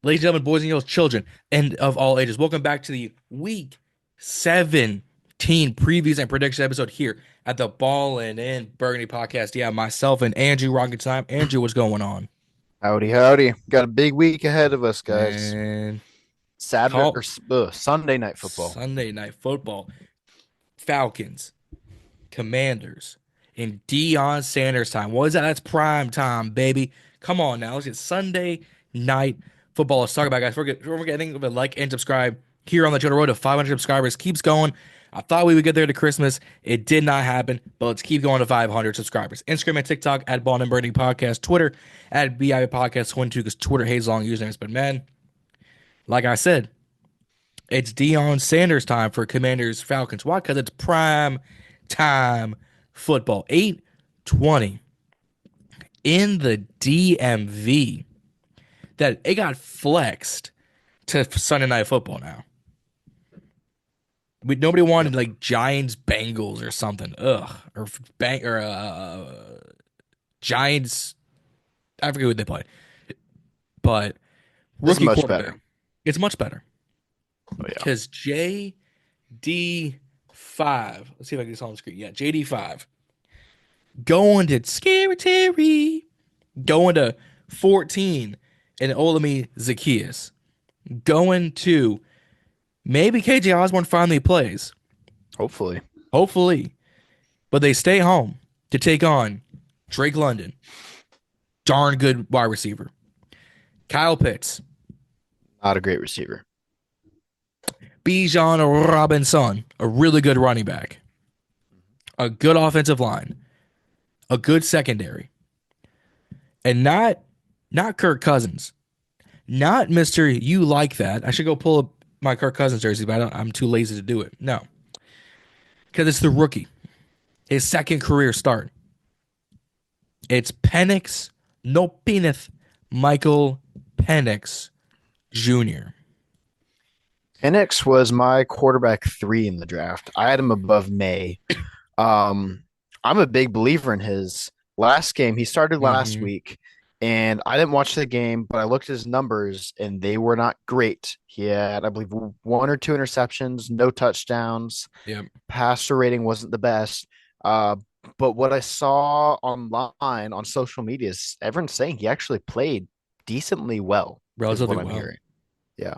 Ladies and gentlemen, boys and girls, children, and of all ages, welcome back to the Week 17 previews and prediction episode here at the Ballin In Burgundy podcast. Yeah, myself and Andrew rocking time. Andrew, what's going on? Howdy, howdy. Got a big week ahead of us, guys. And Saturday or call Sunday night football. Sunday night football. Falcons, Commanders, in Deion Sanders time. What is that? That's prime time, baby. Come on now. Let's get Sunday night football. Let's talk about it, guys. We're forgetting to like and subscribe here on the channel. Road to 500 subscribers keeps going. I thought we would get there to Christmas. It did not happen, but let's keep going to 500 subscribers. Instagram and TikTok at Ballin In Burgundy Podcast. Twitter at BIB Podcast 22 because Twitter hates long usernames. But man, like I said, it's Deion Sanders time for Commanders Falcons. Why? Because it's prime time football. 8:20 in the DMV. That it got flexed to Sunday night football now. Nobody wanted Yep. like Giants Bengals or something. Ugh. Or Giants. I forget who they play. But This is rookie much quarterback. better. It's much better. Oh yeah. Because JD5. Let's see if I can get this on the screen. Yeah, JD5. Going to Scary Terry. Going to 14 and Olami Zacchaeus. Going to maybe KJ Osborne finally plays. Hopefully. Hopefully. But they stay home to take on Drake London. Darn good wide receiver. Kyle Pitts. Not a great receiver. Bijan Robinson. A really good running back. A good offensive line. A good secondary. And not Kirk Cousins. Not Mr. You like that. I should go pull up my Kirk Cousins jersey, but I'm too lazy to do it. No. Because it's the rookie. His second career start. It's Penix, no Penix, Michael Penix Jr. Penix was my quarterback 3 in the draft. I had him above May. I'm a big believer in his last game. He started last Hmm. week, and I didn't watch the game, but I looked at his numbers, and they were not great. He had, I believe, 1 or 2 interceptions, no touchdowns. Yep. Passer rating wasn't the best. Uh, but what I saw online on social media is everyone's saying he actually played decently well, is Relatively what I'm well. hearing. Yeah.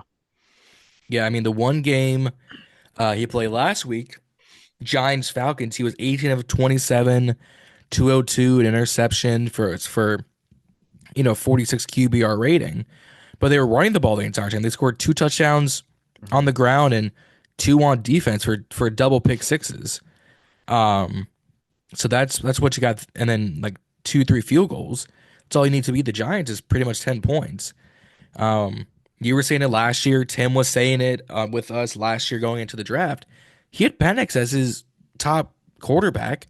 Yeah, I mean, the one game he played last week, Giants Falcons, he was 18 of 27, 202, an interception for 46 QBR rating. But they were running the ball the entire time. They scored 2 touchdowns on Mhm. the ground and 2 on defense for double pick sixes. Um, so that's what you got, and then like 2, 3 field goals. That's all you need to beat the Giants is pretty much 10 points. You were saying it last year. Tim was saying it with us last year going into the draft. He had Penix as his top quarterback,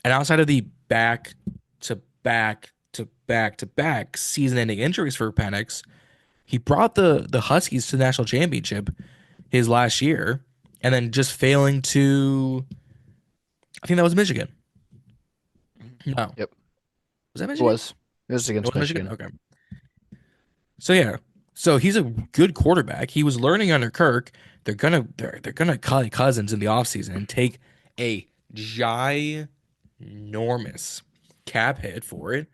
and outside of the back to back to back to back season-ending injuries for Penix, he brought the Huskies to the national championship his last year, and then just failing to. I think that was Michigan. No, Yep. was that It Michigan? was. It was It against was Michigan. Michigan. Okay. So yeah, so he's a good quarterback. He was learning under Kirk. They're gonna cut Cousins in the offseason and take a ginormous cap hit for it.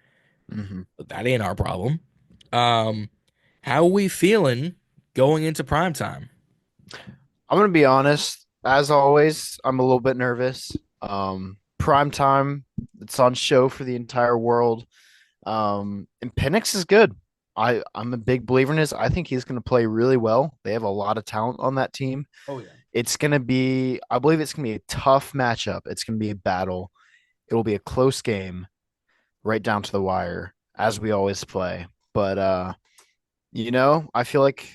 Hmm. But that ain't our problem. Um, how are we feeling going into prime time? I'm gonna be honest. As always, I'm a little bit nervous. Prime time, it's on show for the entire world. And Penix is good. I'm a big believer in his. I think he's gonna play really well. They have a lot of talent on that team. Oh yeah. It's gonna be, I believe it's gonna be a tough matchup. It's gonna be a battle. It'll be a close game, right down to the wire, as we always play. But I feel like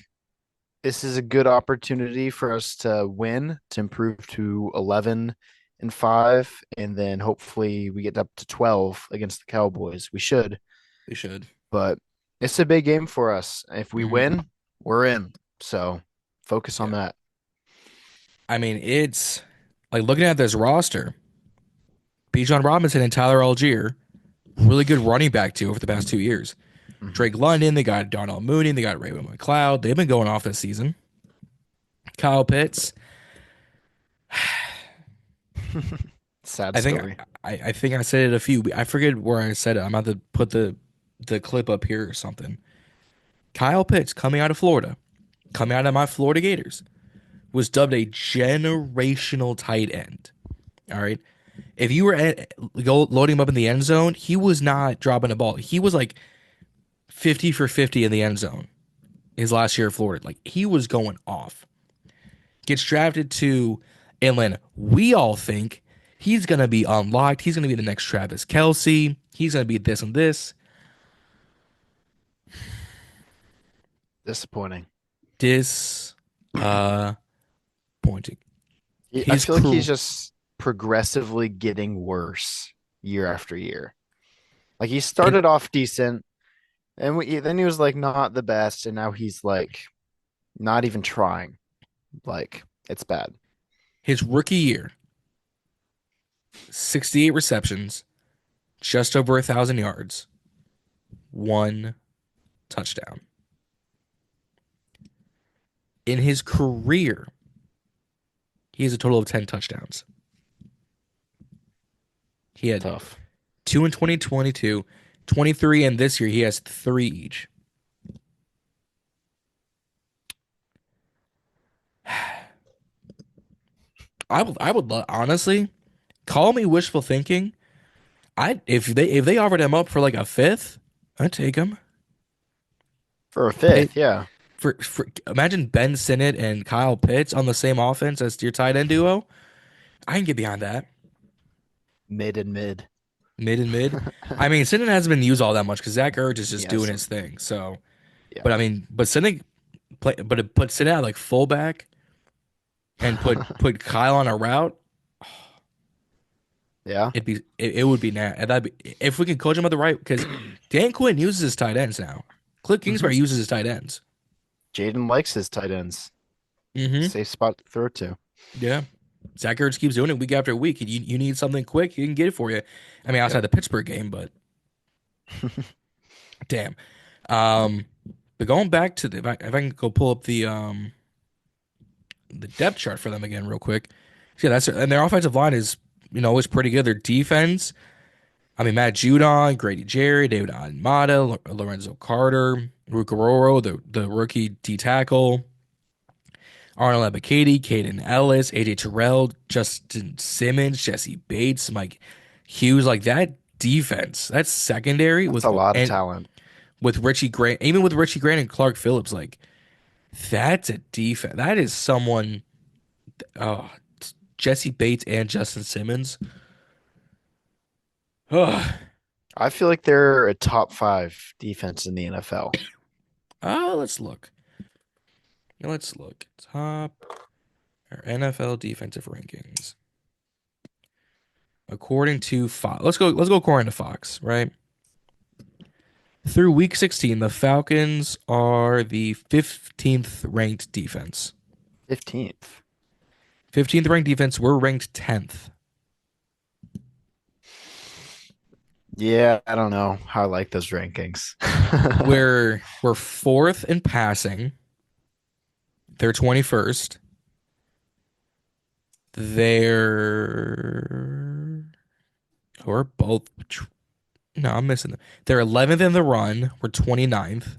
this is a good opportunity for us to win, to improve to 11-5, and then hopefully we get up to 12 against the Cowboys. We should, They should. but it's a big game for us. If we Hmm. win, we're in. So focus on Yeah. that. I mean, it's like looking at this roster. Bijan Robinson and Tyler Algier, really good running back too over the past 2 years. Hmm. Drake London, they got Darnell Mooney, they got Raymond McLeod. They've been going off this season. Kyle Pitts, Sad I think story. I think I said it a few. I forget where I said it. I'm about to put the clip up here or something. Kyle Pitts coming out of Florida, coming out of my Florida Gators, was dubbed a generational tight end. All right. If you were loading him up in the end zone, he was not dropping a ball. He was like 50 for 50 in the end zone his last year at Florida. Like he was going off. Gets drafted to Atlanta. We all think he's going to be unlocked. He's going to be the next Travis Kelce. He's going to be this and this. Disappointing. Disappointing. I His feel like he's crew, just progressively getting worse year after year. Like he and started off decent, and then he was like not the best, and now he's like not even trying. Like it's bad. his rookie year, 68 receptions, just over 1,000 yards, one touchdown. In his career, he has a total of 10 touchdowns. He had Tough. two in 2022, 23, and this year he has three each. Honestly, call me wishful thinking. I if they offered him up for like a fifth, I'd take him. For a Pay fifth, yeah. for imagine Ben Sinnott and Kyle Pitts on the same offense as your tight end duo. I can get behind that. Mid and mid. Mid and mid. I mean, Sinnott hasn't been used all that much because Zach Ertz is just doing Yes. his thing. So, Yeah. but I mean, but Sinnott but it put Sinnott at like fullback and put Kyle on a route. Yeah. It would be that'd be if we can coach him at the right because Dan Quinn uses his tight ends now. Cliff Hmm. Kingsbury uses his tight ends. Jayden likes his tight ends. Mm-hmm. Safe spot to throw it to. Yeah. Zach Ertz keeps doing it week after week. You need something quick, he can get it for you. I mean, outside Yep. the Pittsburgh game, but damn. Um, but going back to if I can go pull up the depth chart for them again real quick. So yeah, that's and their offensive line is always pretty good. Their defense, I mean, Matt Judon, Grady Jerry, David Almada, Lorenzo Carter, Rukaroro, the rookie D tackle, Arnold Ebiketie, Caden Ellis, AJ Terrell, Justin Simmons, Jesse Bates, Mike Hughes, like that defense, that secondary That's with a lot of and talent. with Richie Grant, even with Richie Grant and Clark Phillips, like that's a defense. That is someone. Oh, Jesse Bates and Justin Simmons. Oh, I feel like they're a top five defense in the NFL. let's look. Let's look. Top or NFL defensive rankings according to Fox. Let's go according to Fox, right? Through week 16, the Falcons are the 15th ranked defense. 15th. 15th ranked defense. We're ranked 10th. Yeah, I don't know how I like those rankings. We're fourth in passing. They're 21st. They're we're both no, I'm missing them. They're 11th in the run. We're 29th.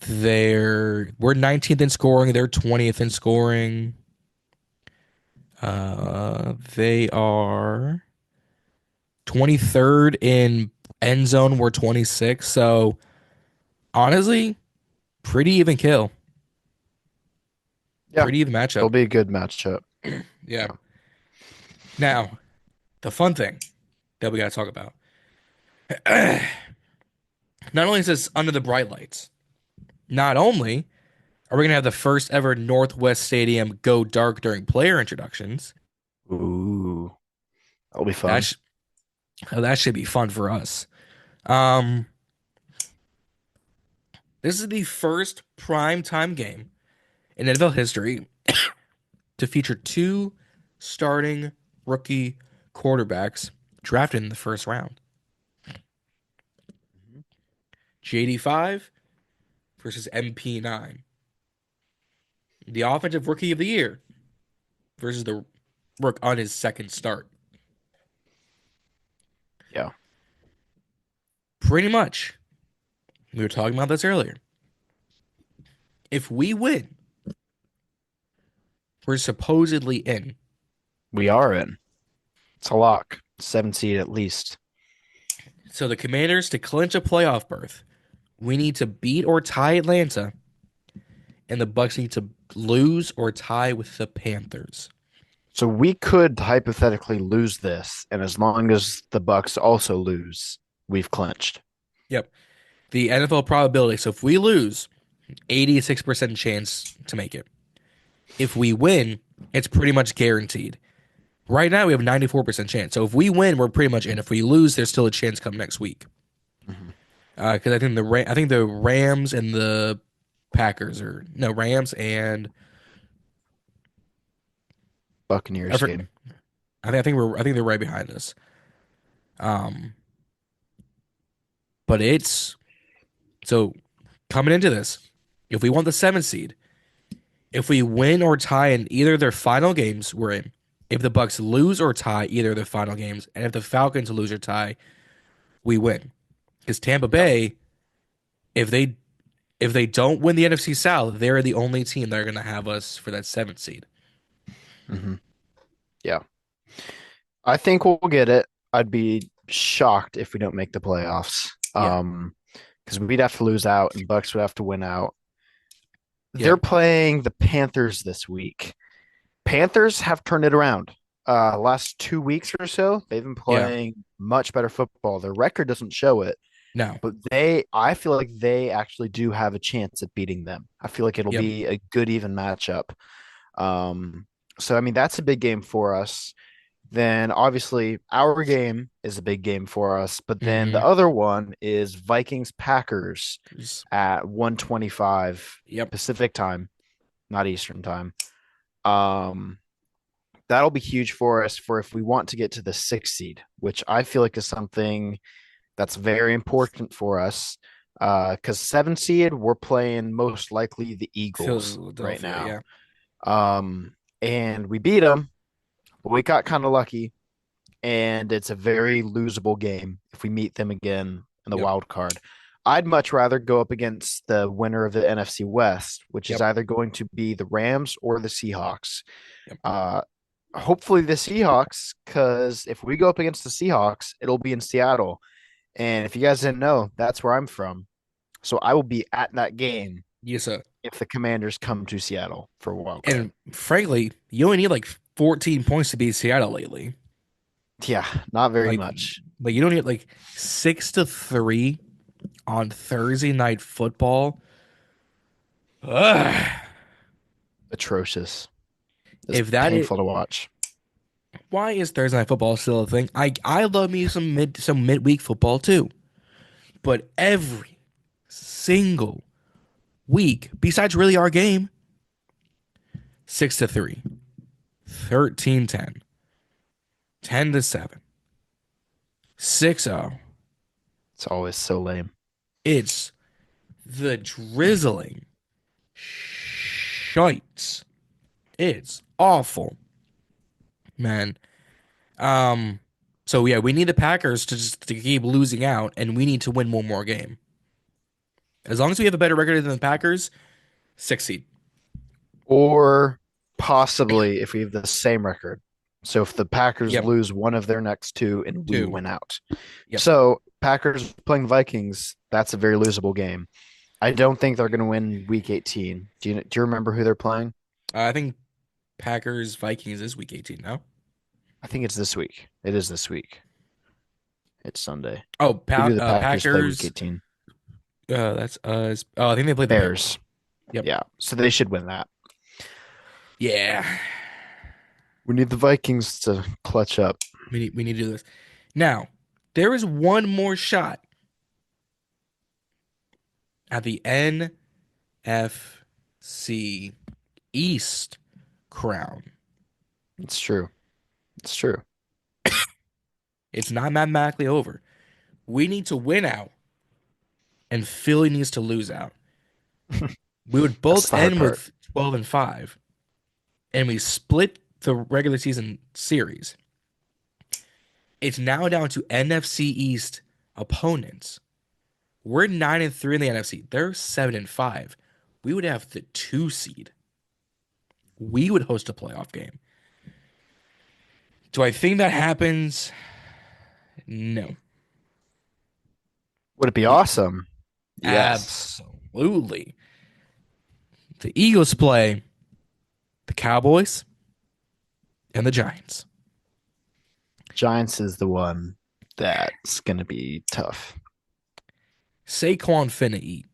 We're 19th in scoring. They're 20th in scoring. They are 23rd in end zone. We're 26th. So honestly, pretty even kill. Yeah, Pretty even it'll matchup. be a good matchup. Yeah. Yeah. Now, the fun thing that we got to talk about. Not only is this under the bright lights, not only are we going to have the first ever Northwest Stadium go dark during player introductions, Ooh, that'll be that fun. sh that should be fun for us. Um, this is the first prime time game in NFL history to feature two starting rookie quarterbacks drafted in the first round. JD5 versus MP9. The offensive rookie of the year versus the rook on his second start. Yeah, Pretty much. We were talking about this earlier. If we win, we're supposedly in. we are in. It's a lock. 7 seed at least. So the Commanders, to clinch a playoff berth, we need to beat or tie Atlanta, and the Bucks need to lose or tie with the Panthers. So we could hypothetically lose this, and as long as the Bucks also lose, we've clinched. Yep. The NFL probability. So if we lose, 86% chance to make it. If we win, it's pretty much guaranteed. Right now, we have 94% chance. So if we win, we're pretty much in. If we lose, there's still a chance come next week. Mm-hmm. Because I think the Rams and the Packers are no Rams and I, Buccaneers for, game. I think they're right behind us. Um, but it's so coming into this, if we want the 7th seed, if we win or tie in either of their final games, we're in. If the Bucks lose or tie either of their final games, and if the Falcons lose or tie, we win. Because Tampa Yep. Bay, if they if they don't win the NFC South, they're the only team that are going to have us for that 7th seed. Mm-hmm. Yeah. I think we'll get it. I'd be shocked if we don't make the playoffs. Yeah, Because we'd have to lose out and Bucks would have to win out. yeah, They're playing the Panthers this week. Panthers have turned it around. Last 2 weeks or so, they've been yeah. playing much better football. Their record doesn't show it, No, but I feel like they actually do have a chance at beating them. I feel like it'll yep. be a good even matchup. So I mean that's a big game for us. Then obviously our game is a big game for us, but then the Hmm. other one is Vikings Packers at 1:25 Yep. Pacific time, not Eastern time. Um, that'll be huge for us for if we want to get to the 6th seed, which I feel like is something that's very important for us. Because 7th seed, we're playing most likely the Eagles right Philadelphia. now. Yeah. And we beat them, but we got kind of lucky, and it's a very losable game if we meet them again in the Yep. wild card. I'd much rather go up against the winner of the NFC West, which is Yep. either going to be the Rams or the Seahawks. Yep. Uh, hopefully the Seahawks, because if we go up against the Seahawks, it'll be in Seattle. And if you guys didn't know, that's where I'm from. So I will be at that game Yes, sir. if the Commanders come to Seattle for a wild card. And frankly, you only need like 14 points to beat Seattle lately. Yeah, not very Like, much. you don't need like 6-3 on Thursday night football. Ugh. Atrocious. It's If that is painful to watch. why is Thursday night football still a thing? I love me some midweek football too, but every single week, besides really our game, 6-3, 13-10, 10-7, 6-0. It's always so lame. It's the drizzling shites. It's awful, man. Um, so yeah, we need the Packers to keep losing out, and we need to win one more game. As long as we have a better record than the Packers, 6th seed. Or possibly if we have the same record. So if the Packers Yep, lose one of their next two and we 2. win out. Yep. So Packers playing Vikings, that's a very losable game. I don't think they're going to win week 18. Do you remember who they're playing? I think Packers Vikings is week 18 now. I think it's this week. It is this week. It's Sunday. Oh, Who do the Packers play week Packers. 18? That's us. Oh, I think they played the Bears. Bears. Yep. Yeah. So they should win that. Yeah. We need the Vikings to clutch up. We need to do this. Now, there is one more shot at the NFC East crown. It's true. It's true. It's not mathematically over. We need to win out and Philly needs to lose out. We would That's both the hard end part. with 12 and 5, and we split the regular season series. It's now down to NFC East opponents. We're 9 and 3 in the NFC. They're 7 and 5. We would have the 2 seed. We would host a playoff game. Do I think that happens? No. Would it be The awesome? Yes. Absolutely. The Eagles play the Cowboys and the Giants. Giants is the one that's going to be tough. Saquon finna eat.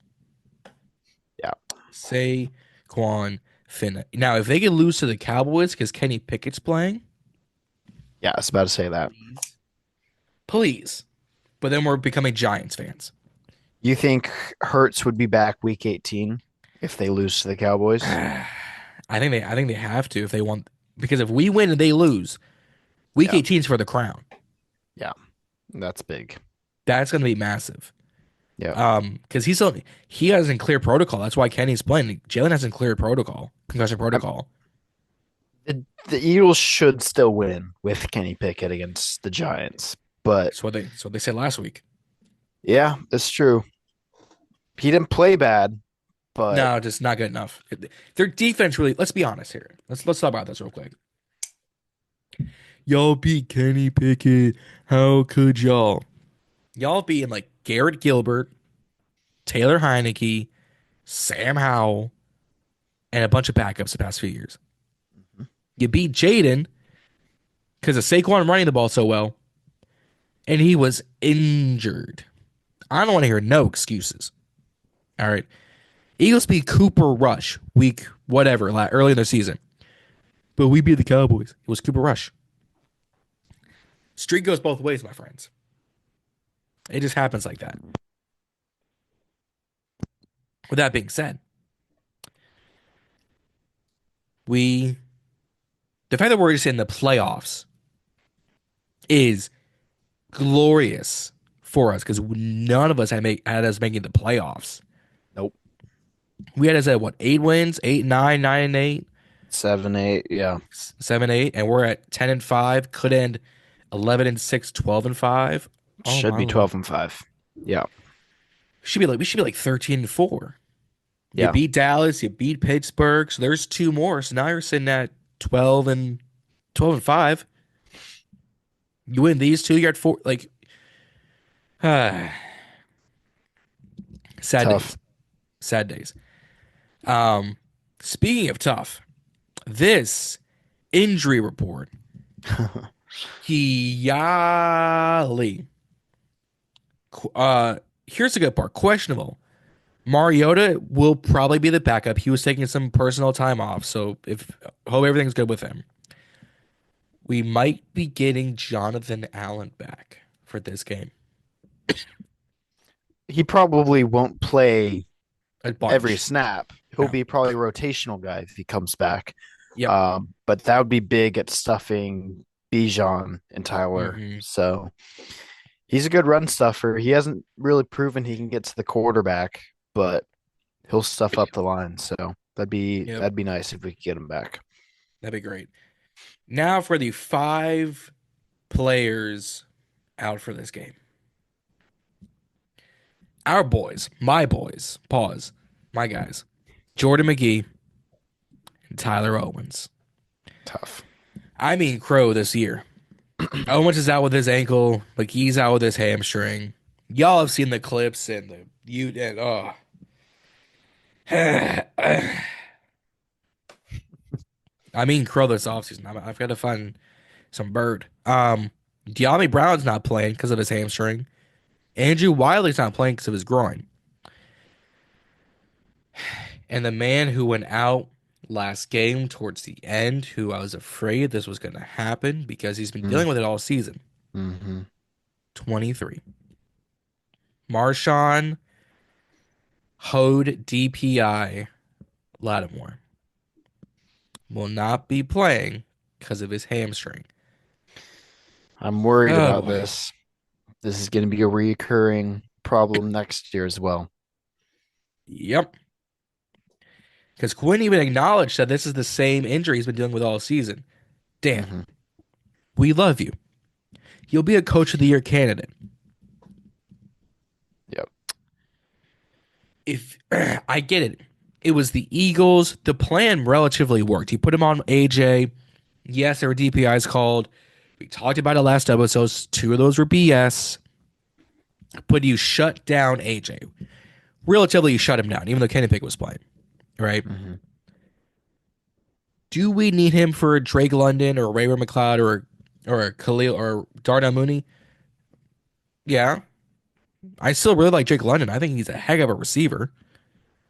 Yeah. Saquon finna. Now, if they could lose to the Cowboys because Kenny Pickett's playing, Yeah, I was about to say that. please, please. But then we're becoming Giants fans. You think Hurts would be back week 18 if they lose to the Cowboys? I think they have to if they want because if we win and they lose, week Yeah. 18 is for the crown. Yeah. That's big. That's gonna be massive. Yeah. Because he hasn't cleared protocol. That's why Kenny's playing. Jalen hasn't cleared protocol, concussion I'm, protocol. the Eagles should still win with Kenny Pickett against the Giants. But So they said last week. yeah, it's true. He didn't play bad, but No, just not good enough. Their defense really. Let's be honest here. Let's talk about this real quick. Y'all beat Kenny Pickett. How could y'all? Y'all beating like Garrett Gilbert, Taylor Heineke, Sam Howell, and a bunch of backups the past few years. You beat Jayden because of Saquon running the ball so well, and he was injured. I don't want to hear no excuses. All right. Eagles beat Cooper Rush week whatever, early in the season. But we beat the Cowboys. It was Cooper Rush. Streak goes both ways, my friends. It just happens like that. With that being said, we the fact that we're just in the playoffs is glorious for us because none of us had us making the playoffs. nope. We had us at what 8 wins, 8, 9, 9 and 8, 7, 8. Yeah. 7, 8, and we're at 10 and 5. Could end 11 and 6, 12 and 5. Oh Should my be lord, 12 and 5. Yeah. we should be like 13 and 4. You Yeah. beat Dallas, you beat Pittsburgh, so there's 2 more. So now you're sitting at 12 and 5. You win these 2, you're at 4. Like, sad Tough. days, sad days. Um, Speaking of tough, this injury report, Yali. Here's the good part. Questionable. Mariota will probably be the backup. He was taking some personal time off, so if hope everything's good with him. We might be getting Jonathan Allen back for this game. He probably won't play A every bunch. snap. He'll No. be probably a rotational guy if he comes back. Yep. But that would be big at stuffing Bijan and Tyler. Hmm. So he's a good run stuffer. He hasn't really proven he can get to the quarterback, but he'll stuff up the line. So that'd be Yep. that'd be nice if we could get him back. That'd be great. Now for the 5 players out for this game. Our boys, my boys, pause, my guys, Jordan McGee and Tyler Owens. Tough. I mean, Crow this year. Owens is out with his ankle. McGee's out with his hamstring. Y'all have seen the clips and oh. I mean, Crow this offseason. I've got to find some bird. De'Ami Brown's not playing because of his hamstring. Andrew Wiley's not playing because of his groin. And the man who went out last game towards the end, who I was afraid this was going to happen because he's been dealing with it all season. Mm-hmm. 23. Marshawn Hode DPI Lattimore will not be playing because of his hamstring. I'm worried Oh about boy. this. This is going to be a reoccurring problem next year as well. Yep. Because Quinn even acknowledged that this is the same injury he's been dealing with all season. Dan, Hmm. we love you. You'll be a coach of the year candidate. Yep. If I get it, it was the Eagles. The plan relatively worked. He put him on AJ. Yes, there were DPIs called. We talked about it last episode. Two of those were BS. But you shut down AJ. Relatively, you shut him down, even though Kenny Pickett was playing. Right? Hmm. Do we need him for Drake London or Ray McLeod or a Khalil or Darnell Mooney? Yeah. I still really like Drake London. I think he's a heck of a receiver.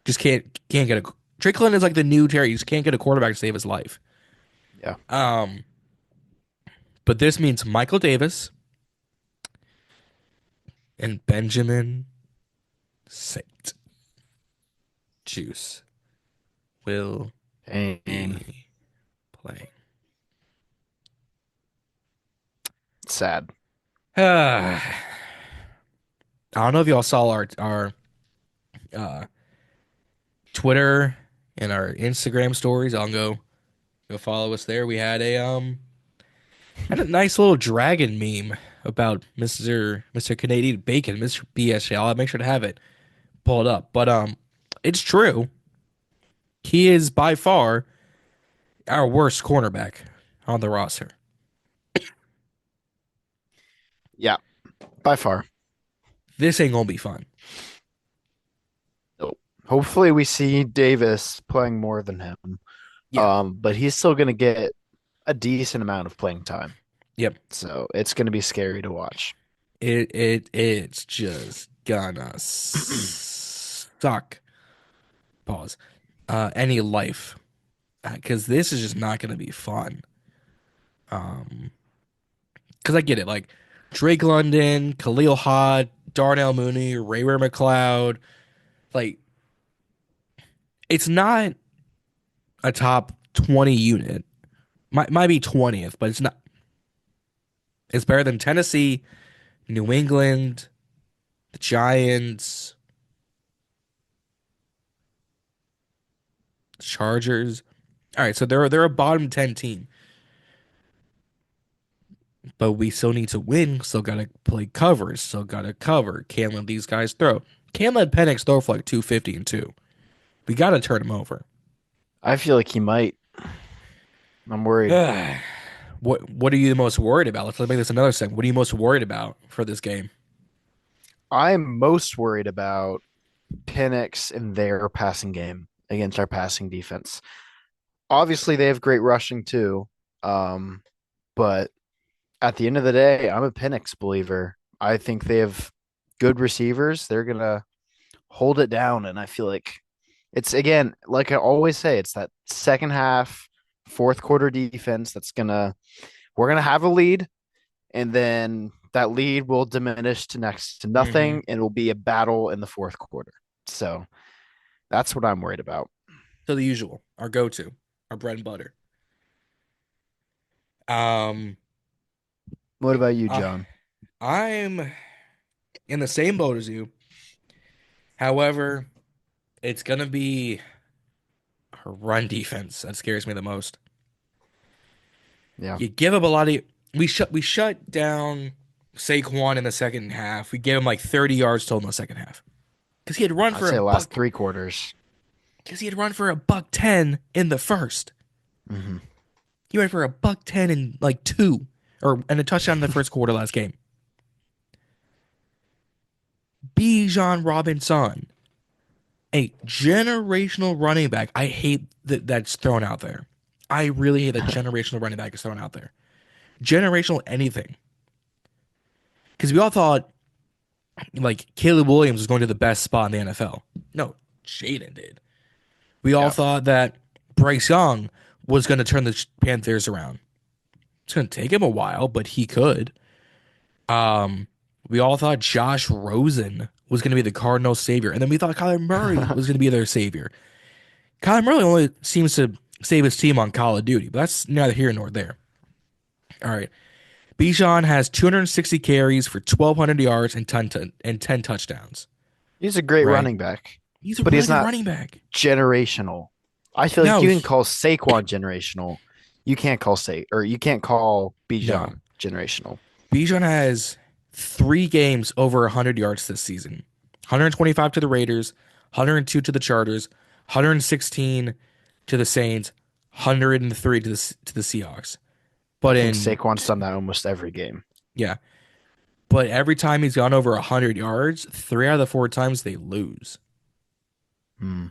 Just can't get a Drake London is like the new Terry. You just can't get a quarterback to save his life. Yeah. Um, but this means Michael Davis and Benjamin Saint Juice will Pain. be playing. Sad. I don't know if y'all saw our uh, Twitter and our Instagram stories. I'll go follow us there. We had a nice little dragon meme about Mr. Canadian Bacon, Mr. BSJ. I'll make sure to have it pulled up. But it's true. He is by far our worst cornerback on the roster. Yeah, by far. This ain't gonna be fun. Nope. Hopefully, we see Davis playing more than him. Yeah. But he's still going to get a decent amount of playing time. Yep. So it's going to be scary to watch. It's just gonna suck. Pause. Any life, because this is just not gonna be fun. Um, because I get it, like Drake London, Khalil Hod, Darnell Mooney, Ray McLeod, like it's not a top 20 unit. Might be 20th, but it's not. It's better than Tennessee, New England, the Giants, Chargers. All right, so they're a bottom 10 team, but we still need to win. Still gotta play covers. Still gotta cover. Can't let these guys throw. Can't let Penix throw for like 250 and two. We gotta turn him over. I feel like he might. I'm worried. What are you the most worried about? Let's make this another segment. What are you most worried about for this game? I'm most worried about Penix and their passing game against our passing defense. Obviously, they have great rushing too. Um, but at the end of the day, I'm a Penix believer. I think they have good receivers. They're gonna hold it down, and I feel like it's again, like I always say, it's that second half, fourth quarter defense that's gonna we're gonna have a lead, and then that lead will diminish to next to Hmm. nothing, and it will be a battle in the fourth quarter. So that's what I'm worried about. So the usual, our go-to, our bread and butter. Um, What about you, uh, John? I'm in the same boat as you. However, it's gonna be our run defense that scares me the most. Yeah, You give up a lot of. We shut down Saquon in the second half. We gave him like 30 yards total in the second half because he had run I'd for a say the last buck. three quarters. Because he had run for a buck 10 in the first. Hmm. He ran for a buck 10 in like two, or and a touchdown in the first quarter last game. Bijan Robinson, a generational running back. I hate that that's thrown out there. I really hate that generational running back is thrown out there. Generational anything. Because we all thought like Caleb Williams was going to the best spot in the NFL. No, Jayden did. We all Yeah. thought that Bryce Young was going to turn the Panthers around. It's going to take him a while, but he could. Um, we all thought Josh Rosen was going to be the Cardinals' savior, and then we thought Kyler Murray was going to be their savior. Kyler Murray only seems to save his team on Call of Duty, but that's neither here nor there. All right, Bijan has 260 carries for 1,200 yards and 10 touchdowns. He's a great Right? running back, He's a but really he's good not running back. generational. I feel like No, you can call Saquon generational. You can't call you can't call no. Bijan generational. Bijan has 3 games over 100 yards this season. 125 to the Raiders, 102 to the Chargers, 116 to the Saints, 103 to the Seahawks. I But think in Saquon's done that almost every game. yeah, but every time he's gone over 100 yards, 3 out of the 4 times they lose. Hmm.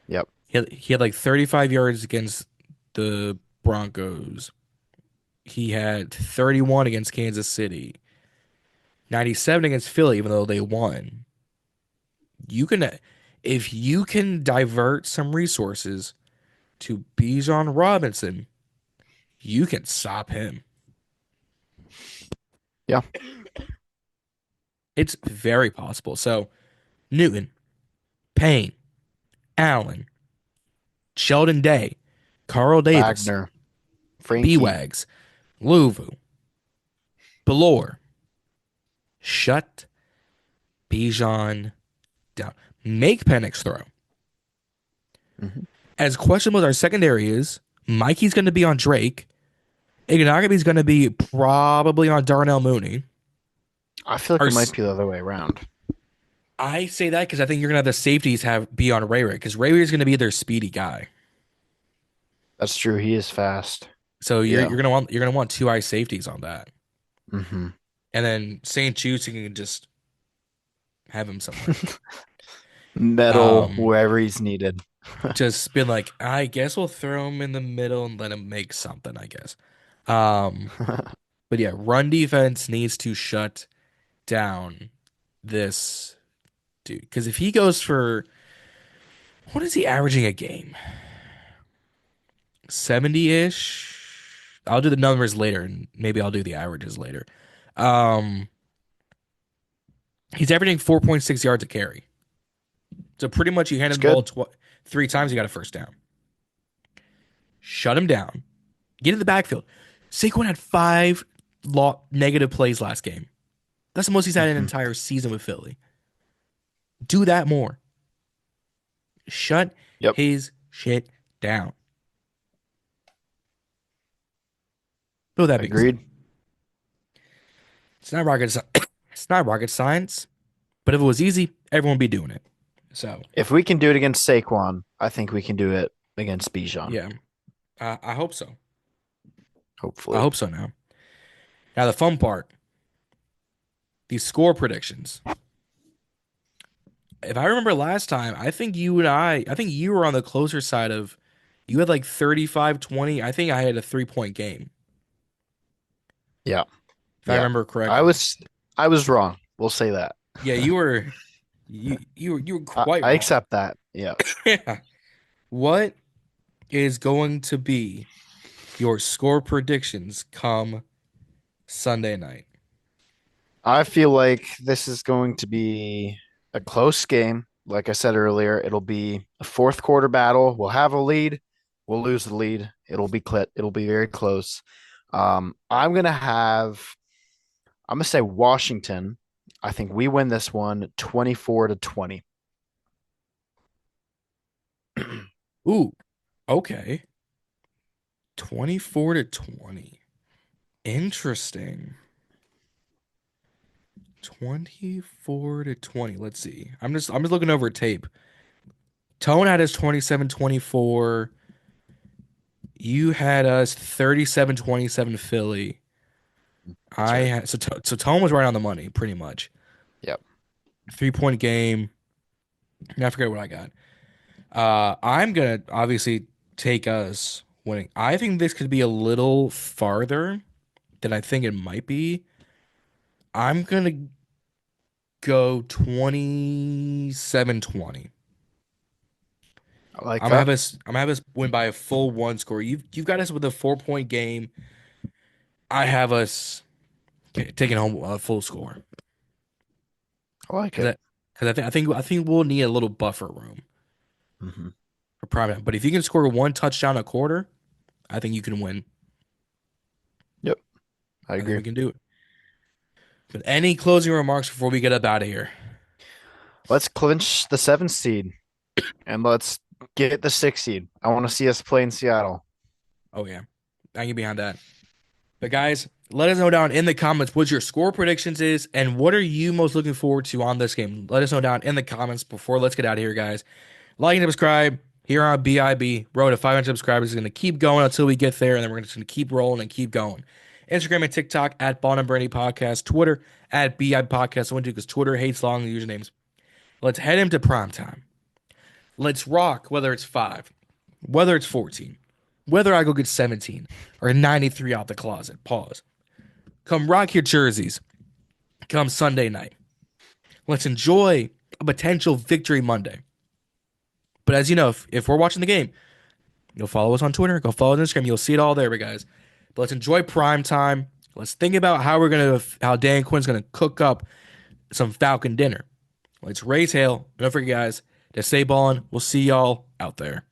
Yep. He had like 35 yards against the Broncos. He had 31 against Kansas City, 97 against Philly, even though they won. You can, if you can divert some resources to Bijan Robinson, you can stop him. Yeah. It's very possible. So Newton, Payne, Allen, Sheldon Day, Carl Davis, Wagner, Frankie. B-Wags, Luvu, Belore, shut Bijan down. Make Penix throw. Hmm. As questionable as our secondary is, Mikey's going to be on Drake. Ignagaby's going to be probably on Darnell Mooney. I feel like Our, it might be the other way around. I say that because I think you're going to have the safeties be on Ray Ray because Ray Ray is going to be their speedy guy. That's true. He is fast. So you're Yeah. you're gonna want 2 eye safeties on that, Hmm. and then St. Jude's you can just have him somewhere. Metal Um, wherever he's needed. just been like, I guess we'll throw him in the middle and let him make something, I guess. Um, but yeah, run defense needs to shut down this dude. Because if he goes for, what is he averaging a game? 70-ish? I'll do the numbers later and maybe I'll do the averages later. Um, he's averaging 4.6 yards a carry. So pretty much you hand It's him the ball good. 3 times, you got a first down. Shut him down. Get in the backfield. Saquon had 5 negative plays last game. That's the most he's had in an Hmm. entire season with Philly. Do that more. Shut Yep. his shit down. With that being said, Agreed. it's not rocket. It's not rocket science. But if it was easy, everyone would be doing it. So If we can do it against Saquon, I think we can do it against Bijan. yeah, I hope so. I Hopefully. hope so. Now the fun part: these score predictions. If I remember last time, I think you were on the closer side of, you had like 35-20. I think I had a 3-point game, Yeah. if I Yeah. remember I correctly. was I was wrong. We'll say that. Yeah, you were I, quite I wrong. accept that. Yeah. Yeah. What is going to be your score predictions come Sunday night? I feel like this is going to be a close game. Like I said earlier, it'll be a fourth quarter battle. We'll have a lead. We'll lose the lead. It'll be very close. I'm gonna say Washington. I think we win this one 24-20. Ooh, okay. 24-20. Interesting. 24-20. Let's see. I'm just looking over tape. Tone had us 27-24. You had us 37-27 Philly. That's right. So Tone was right on the money, pretty much. Yep. 3-point game. I forget what I got. I'm gonna obviously take us winning. I think this could be a little farther than I think it might be. I'm gonna go 27-20. I like that. I'm gonna have us win by a full one score. You've got us with a 4-point game. I have us taking home a full score I like because it. I think we'll need a little buffer room Hmm. for prime time. But if you can score 1 touchdown a quarter, I think you can win. Yep. I I think agree. we can do it. But any closing remarks before we get up out of here? Let's clinch the 7th seed and let's get the 6th seed. I want to see us play in Seattle. Oh yeah, I can behind that. But guys, let us know down in the comments what your score predictions is and what are you most looking forward to on this game. Let us know down in the comments before let's get out of here, guys. Like and subscribe here on BIB. Road to 500 subscribers is going to keep going until we get there, and then we're just going to keep rolling and keep going. Instagram and TikTok at Ballin In Burgundy Podcast. Twitter at BIB Podcast. I want to because Twitter hates long usernames. Let's head into prime time. Let's rock, whether it's 5, whether it's 14, whether I go get 17 or 93 out the closet. Pause. Come rock your jerseys. Come Sunday night. Let's enjoy a potential victory Monday. But as you know, if we're watching the game, you'll follow us on Twitter, go follow us on Instagram. You'll see it all there, guys. But let's enjoy prime time. Let's think about how Dan Quinn's gonna cook up some Falcon dinner. Let's raise hail. Don't forget, guys, to stay ballin'. We'll see y'all out there.